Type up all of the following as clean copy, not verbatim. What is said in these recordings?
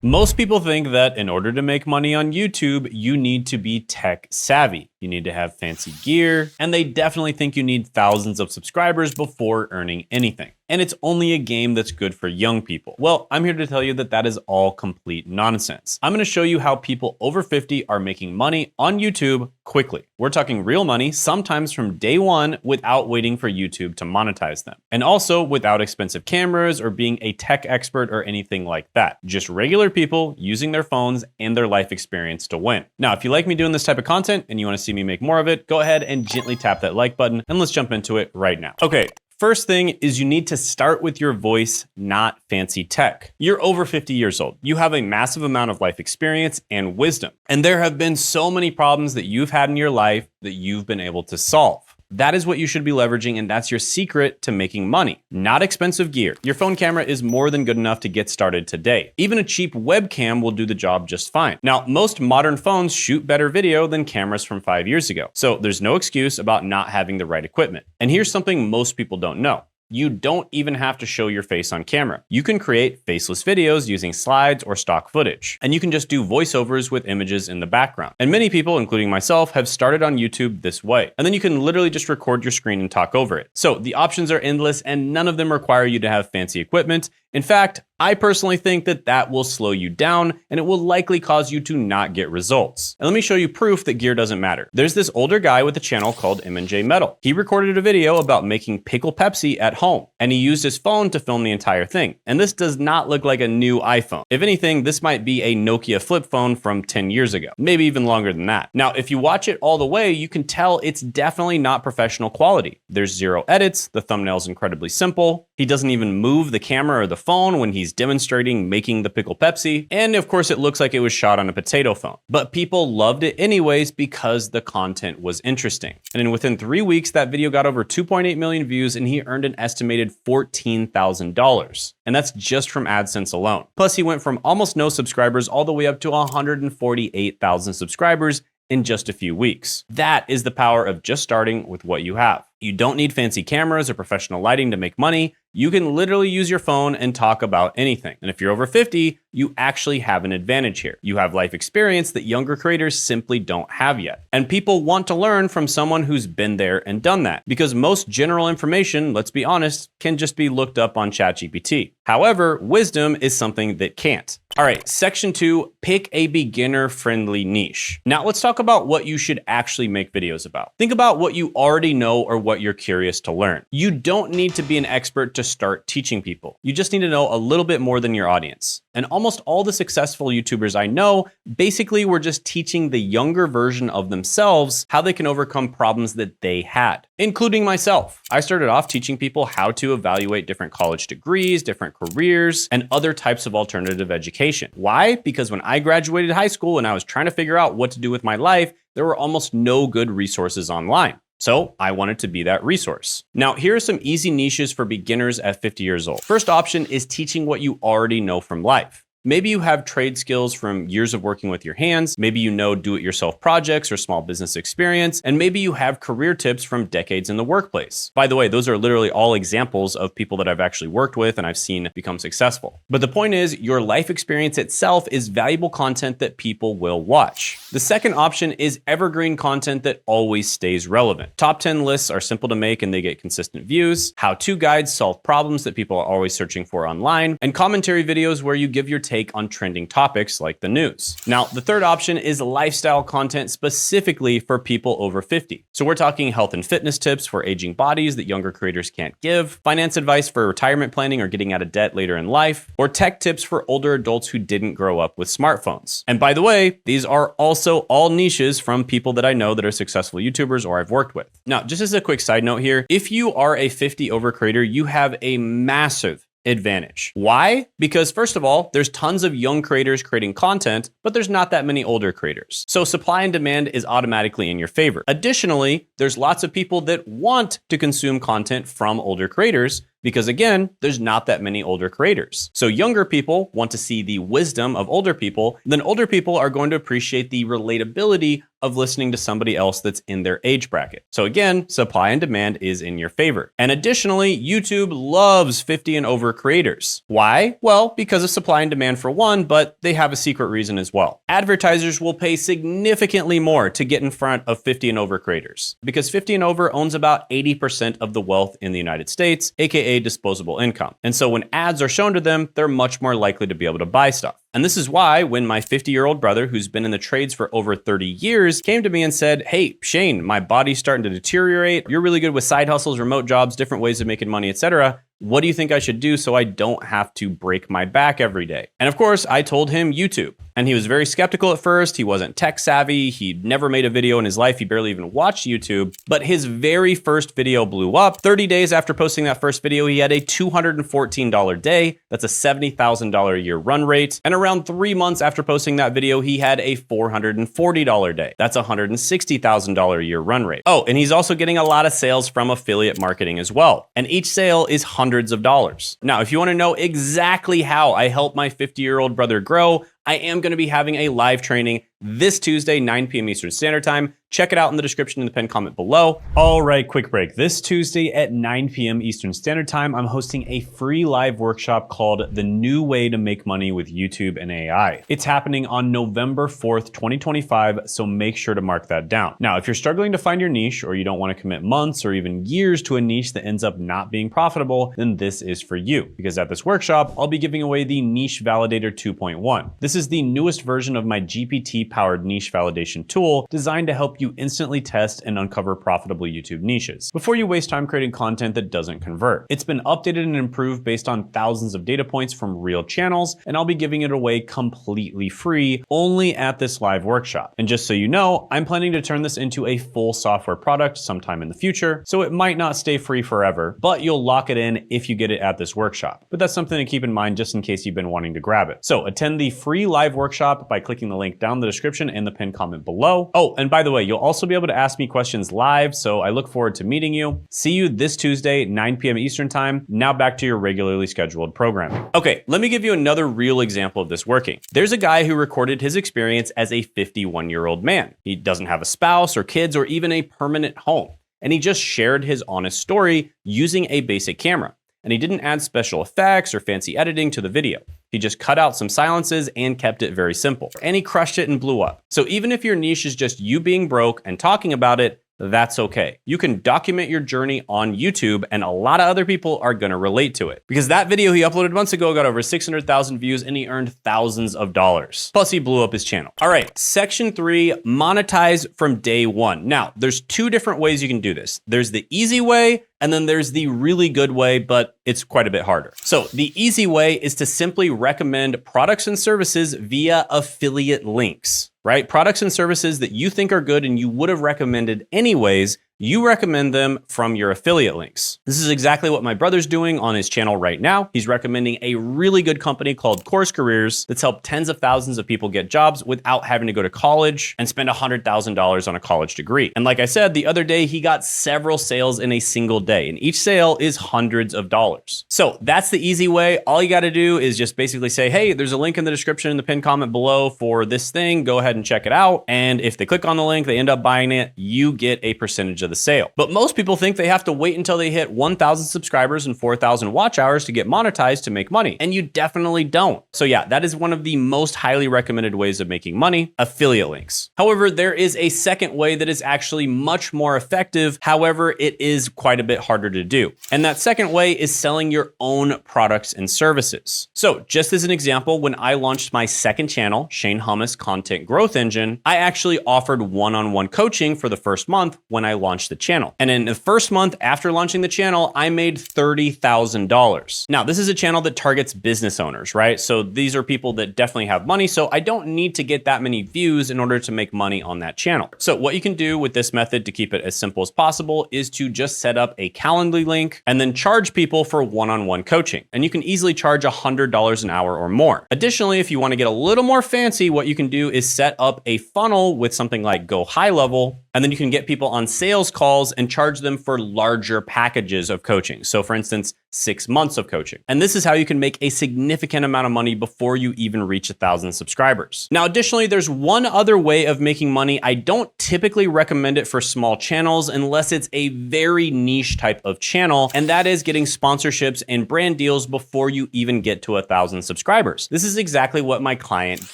Most people think that in order to make money on YouTube, you need to be tech savvy. You need to have fancy gear, and they definitely think you need thousands of subscribers before earning anything. And it's only a game that's good for young people. Well, I'm here to tell you that that is all complete nonsense. I'm gonna show you how people over 50 are making money on YouTube quickly. We're talking real money, sometimes from day one, without waiting for YouTube to monetize them. And also without expensive cameras or being a tech expert or anything like that. Just regular people using their phones and their life experience to win. Now, if you like me doing this type of content and you wanna see me make more of it, go ahead and gently tap that like button and let's jump into it right now. Okay. First thing is you need to start with your voice, not fancy tech. You're over 50 years old. You have a massive amount of life experience and wisdom. And there have been so many problems that you've had in your life that you've been able to solve. That is what you should be leveraging, and that's your secret to making money. Not expensive gear. Your phone camera is more than good enough to get started today. Even a cheap webcam will do the job just fine. Now, most modern phones shoot better video than cameras from 5 years ago. So there's no excuse about not having the right equipment. And here's something most people don't know. You don't even have to show your face on camera. You can create faceless videos using slides or stock footage. And you can just do voiceovers with images in the background. And many people, including myself, have started on YouTube this way. And then you can literally just record your screen and talk over it. So the options are endless and none of them require you to have fancy equipment. In fact, I personally think that that will slow you down and it will likely cause you to not get results. And let me show you proof that gear doesn't matter. There's this older guy with a channel called M&J Metal. He recorded a video about making pickle Pepsi at home and he used his phone to film the entire thing. And this does not look like a new iPhone. If anything, this might be a Nokia flip phone from 10 years ago, maybe even longer than that. Now, if you watch it all the way, you can tell it's definitely not professional quality. There's zero edits. The thumbnail's incredibly simple. He doesn't even move the camera or the phone when he's demonstrating making the pickle Pepsi. And of course, it looks like it was shot on a potato phone. But people loved it anyways because the content was interesting. And then within 3 weeks, that video got over 2.8 million views and he earned an estimated $14,000. And that's just from AdSense alone. Plus, he went from almost no subscribers all the way up to 148,000 subscribers in just a few weeks. That is the power of just starting with what you have. You don't need fancy cameras or professional lighting to make money. You can literally use your phone and talk about anything. And if you're over 50, you actually have an advantage here. You have life experience that younger creators simply don't have yet. And people want to learn from someone who's been there and done that because most general information, let's be honest, can just be looked up on ChatGPT. However, wisdom is something that can't. All right, section 2, pick a beginner-friendly niche. Now let's talk about what you should actually make videos about. Think about what you already know or what you're curious to learn. You don't need to be an expert to start teaching people. You just need to know a little bit more than your audience. And almost all the successful YouTubers I know basically were just teaching the younger version of themselves how they can overcome problems that they had, including myself. I started off teaching people how to evaluate different college degrees, different careers, and other types of alternative education. Why? Because when I graduated high school and I was trying to figure out what to do with my life, there were almost no good resources online. So I wanted to be that resource. Now, here are some easy niches for beginners at 50 years old. First option is teaching what you already know from life. Maybe you have trade skills from years of working with your hands. Maybe you know do-it-yourself projects or small business experience. And maybe you have career tips from decades in the workplace. By the way, those are literally all examples of people that I've actually worked with and I've seen become successful. But the point is, your life experience itself is valuable content that people will watch. The second option is evergreen content that always stays relevant. Top 10 lists are simple to make and they get consistent views. How-to guides solve problems that people are always searching for online. And commentary videos where you give your take on trending topics like the news. Now, the third option is lifestyle content specifically for people over 50. So we're talking health and fitness tips for aging bodies that younger creators can't give, finance advice for retirement planning or getting out of debt later in life, or tech tips for older adults who didn't grow up with smartphones. And by the way, these are also all niches from people that I know that are successful YouTubers or I've worked with. Now, just as a quick side note here, if you are a 50 over creator, you have a massive advantage. Why? Because first of all, there's tons of young creators creating content, but there's not that many older creators. So supply and demand is automatically in your favor. Additionally, there's lots of people that want to consume content from older creators because again, there's not that many older creators. So younger people want to see the wisdom of older people, then older people are going to appreciate the relatability of listening to somebody else that's in their age bracket. So again, supply and demand is in your favor. And additionally, YouTube loves 50 and over creators. Why? Well, because of supply and demand for one, but they have a secret reason as well. Advertisers will pay significantly more to get in front of 50 and over creators because 50 and over owns about 80% of the wealth in the United States, aka disposable income. And so when ads are shown to them, they're much more likely to be able to buy stuff. And this is why when my 50-year-old brother, who's been in the trades for over 30 years, came to me and said, "Hey, Shane, my body's starting to deteriorate. You're really good with side hustles, remote jobs, different ways of making money, etc. What do you think I should do so I don't have to break my back every day?" And of course, I told him YouTube. And he was very skeptical at first. He wasn't tech savvy. He'd never made a video in his life. He barely even watched YouTube. But his very first video blew up. 30 days after posting that first video, he had a $214 day. That's a $70,000 a year run rate. And around 3 months after posting that video, he had a $440 day. That's a $160,000 a year run rate. Oh, and he's also getting a lot of sales from affiliate marketing as well. And each sale is hundreds of dollars. Now, if you want to know exactly how I help my 50-year-old brother grow, I am going to be having a live training this Tuesday, 9 p.m. Eastern Standard Time. Check it out in the description in the pinned comment below. All right, quick break. This Tuesday at 9 p.m. Eastern Standard Time, I'm hosting a free live workshop called The New Way to Make Money with YouTube and AI. It's happening on November 4th, 2025, so make sure to mark that down. Now, if you're struggling to find your niche or you don't want to commit months or even years to a niche that ends up not being profitable, then this is for you. Because at this workshop, I'll be giving away the Niche Validator 2.1. This is the newest version of my GPT-powered niche validation tool designed to help you instantly test and uncover profitable YouTube niches before you waste time creating content that doesn't convert. It's been updated and improved based on thousands of data points from real channels, and I'll be giving it away completely free only at this live workshop. And just so you know, I'm planning to turn this into a full software product sometime in the future, so it might not stay free forever, but you'll lock it in if you get it at this workshop. But that's something to keep in mind just in case you've been wanting to grab it. So attend the free live workshop by clicking the link down in the description and the pinned comment below. Oh, and by the way, you'll also be able to ask me questions live, so I look forward to meeting you. See you this Tuesday, 9 p.m. Eastern Time. Now back to your regularly scheduled programming. Okay, let me give you another real example of this working. There's a guy who recorded his experience as a 51-year-old man. He doesn't have a spouse or kids or even a permanent home. And he just shared his honest story using a basic camera. And he didn't add special effects or fancy editing to the video. He just cut out some silences and kept it very simple. And he crushed it and blew up. So even if your niche is just you being broke and talking about it, that's okay. You can document your journey on YouTube and a lot of other people are gonna relate to it. Because that video he uploaded months ago got over 600,000 views and he earned thousands of dollars. Plus he blew up his channel. All right, section 3, monetize from day one. Now, there's 2 different ways you can do this. There's the easy way and then there's the really good way, but it's quite a bit harder. So the easy way is to simply recommend products and services via affiliate links, right? Products and services that you think are good and you would have recommended anyways, you recommend them from your affiliate links. This is exactly what my brother's doing on his channel right now. He's recommending a really good company called Course Careers that's helped tens of thousands of people get jobs without having to go to college and spend $100,000 on a college degree. And like I said, the other day, he got several sales in a single day, and each sale is hundreds of dollars. So that's the easy way. All you got to do is just basically say, hey, there's a link in the description in the pinned comment below for this thing. Go ahead and check it out. And if they click on the link, they end up buying it, you get a percentage of the sale. But most people think they have to wait until they hit 1,000 subscribers and 4,000 watch hours to get monetized to make money. And you definitely don't. So yeah, that is one of the most highly recommended ways of making money, affiliate links. However, there is a second way that is actually much more effective. However, it is quite a bit harder to do. And that second way is selling your own products and services. So just as an example, when I launched my second channel, Shane Hummus Content Growth Engine, I actually offered one-on-one coaching for the first month when I launched the channel. And in the first month after launching the channel, I made $30,000. Now, this is a channel that targets business owners, right? So these are people that definitely have money. So I don't need to get that many views in order to make money on that channel. So what you can do with this method to keep it as simple as possible is to just set up a Calendly link and then charge people for one-on-one coaching. And you can easily charge $100 an hour or more. Additionally, if you want to get a little more fancy, what you can do is set up a funnel with something like Go High Level And then you can get people on sales calls and charge them for larger packages of coaching. So for instance, 6 months of coaching. And this is how you can make a significant amount of money before you even reach 1,000 subscribers. Now, additionally, there's one other way of making money. I don't typically recommend it for small channels unless it's a very niche type of channel, and that is getting sponsorships and brand deals before you even get to 1,000 subscribers. This is exactly what my client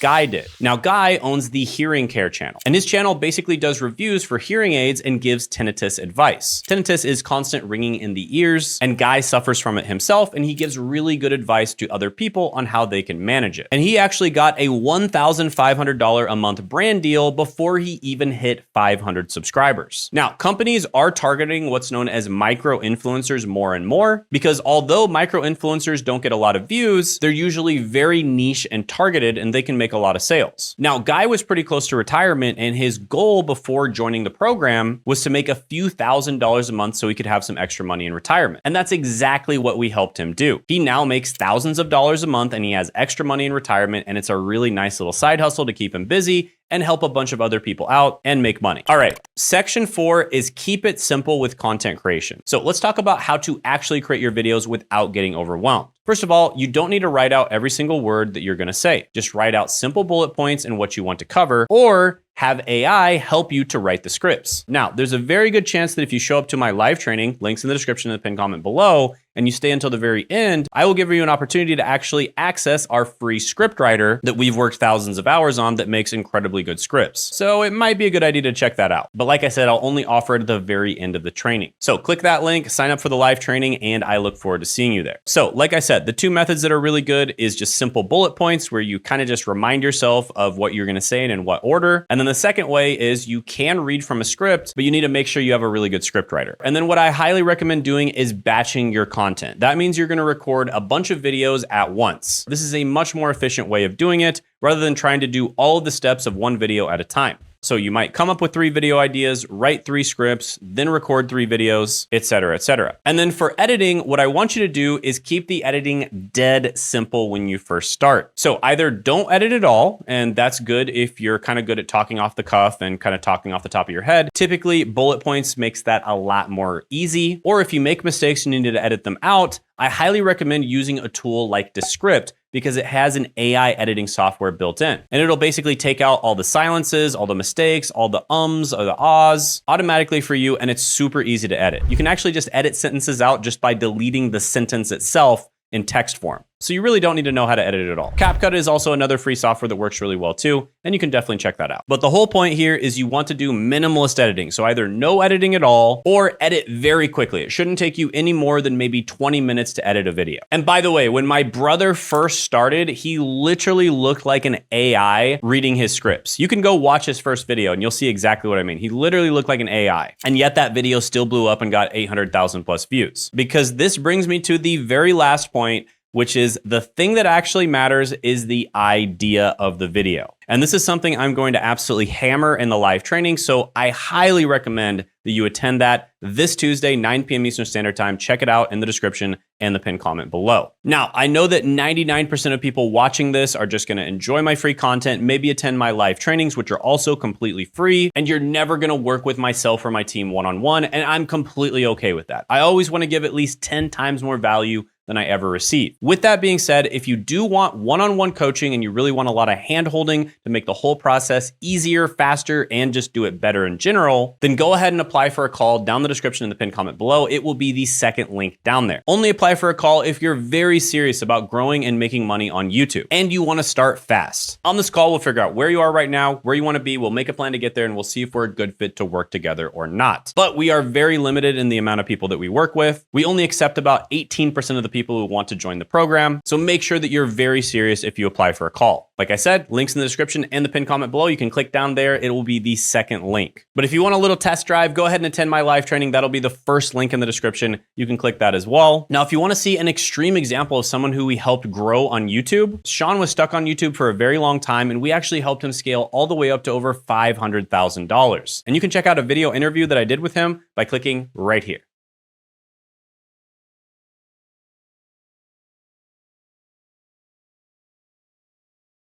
Guy did. Now, Guy owns the Hearing Care channel, and his channel basically does reviews for hearing aids and gives tinnitus advice. Tinnitus is constant ringing in the ears, and Guy suffers from it himself, and he gives really good advice to other people on how they can manage it. And he actually got a $1,500 a month brand deal before he even hit 500 subscribers. Now, companies are targeting what's known as micro influencers more and more, because although micro influencers don't get a lot of views, they're usually very niche and targeted, and they can make a lot of sales. Now, Guy was pretty close to retirement, and his goal before joining the program was to make a few $1,000s a month so he could have some extra money in retirement. And that's exactly what we helped him do. He now makes thousands of dollars a month, and he has extra money in retirement, and it's a really nice little side hustle to keep him busy and help a bunch of other people out and make money. All right, section 4 is keep it simple with content creation. So let's talk about how to actually create your videos without getting overwhelmed. First of all, you don't need to write out every single word that you're gonna say. Just write out simple bullet points and what you want to cover, or have AI help you to write the scripts. Now, there's a very good chance that if you show up to my live training, links in the description and the pinned comment below, and you stay until the very end, I will give you an opportunity to actually access our free script writer that we've worked thousands of hours on that makes incredibly good scripts. So it might be a good idea to check that out. But like I said, I'll only offer it at the very end of the training. So click that link, sign up for the live training, and I look forward to seeing you there. So like I said, the two methods that are really good is just simple bullet points where you kind of just remind yourself of what you're gonna say and in what order. And then the second way is you can read from a script, but you need to make sure you have a really good script writer. And then what I highly recommend doing is batching your content. That means you're gonna record a bunch of videos at once. This is a much more efficient way of doing it rather than trying to do all of the steps of one video at a time. So you might come up with 3 video ideas, write 3 scripts, then record 3 videos, etc., etc. And then for editing, what I want you to do is keep the editing dead simple when you first start. So either don't edit at all, and that's good if you're kind of good at talking off the cuff and kind of talking off the top of your head. Typically, bullet points makes that a lot more easy. Or if you make mistakes and you need to edit them out, I highly recommend using a tool like Descript because it has an AI editing software built in. And it'll basically take out all the silences, all the mistakes, all the ums or the ahs automatically for you, and it's super easy to edit. You can actually just edit sentences out just by deleting the sentence itself in text form. So you really don't need to know how to edit it at all. CapCut is also another free software that works really well too, and you can definitely check that out. But the whole point here is you want to do minimalist editing. So either no editing at all or edit very quickly. It shouldn't take you any more than maybe 20 minutes to edit a video. And by the way, when my brother first started, he literally looked like an AI reading his scripts. You can go watch his first video and you'll see exactly what I mean. He literally looked like an AI. And yet that video still blew up and got 800,000 plus views. Because this brings me to the very last point, which is the thing that actually matters is the idea of the video. And this is something I'm going to absolutely hammer in the live training. So I highly recommend that you attend that this Tuesday, 9 p.m. Eastern Standard Time. Check it out in the description and the pinned comment below. Now, I know that 99% of people watching this are just going to enjoy my free content, maybe attend my live trainings, which are also completely free, and you're never going to work with myself or my team one-on-one, and I'm completely okay with that. I always want to give at least 10 times more value than I ever receive. With that being said, if you do want one-on-one coaching and you really want a lot of hand-holding to make the whole process easier, faster, and just do it better in general, then go ahead and apply for a call down the description in the pinned comment below. It will be the second link down there. Only apply for a call if you're very serious about growing and making money on YouTube and you want to start fast. On this call, we'll figure out where you are right now, where you want to be. We'll make a plan to get there and we'll see if we're a good fit to work together or not. But we are very limited in the amount of people that we work with. We only accept about 18% of the people who want to join the program. So make sure that you're very serious if you apply for a call. Like I said, links in the description and the pinned comment below. You can click down there. It will be the second link. But if you want a little test drive, go ahead and attend my live training. That'll be the first link in the description. You can click that as well. Now, if you want to see an extreme example of someone who we helped grow on YouTube, Sean was stuck on YouTube for a very long time, and we actually helped him scale all the way up to over $500,000. And you can check out a video interview that I did with him by clicking right here.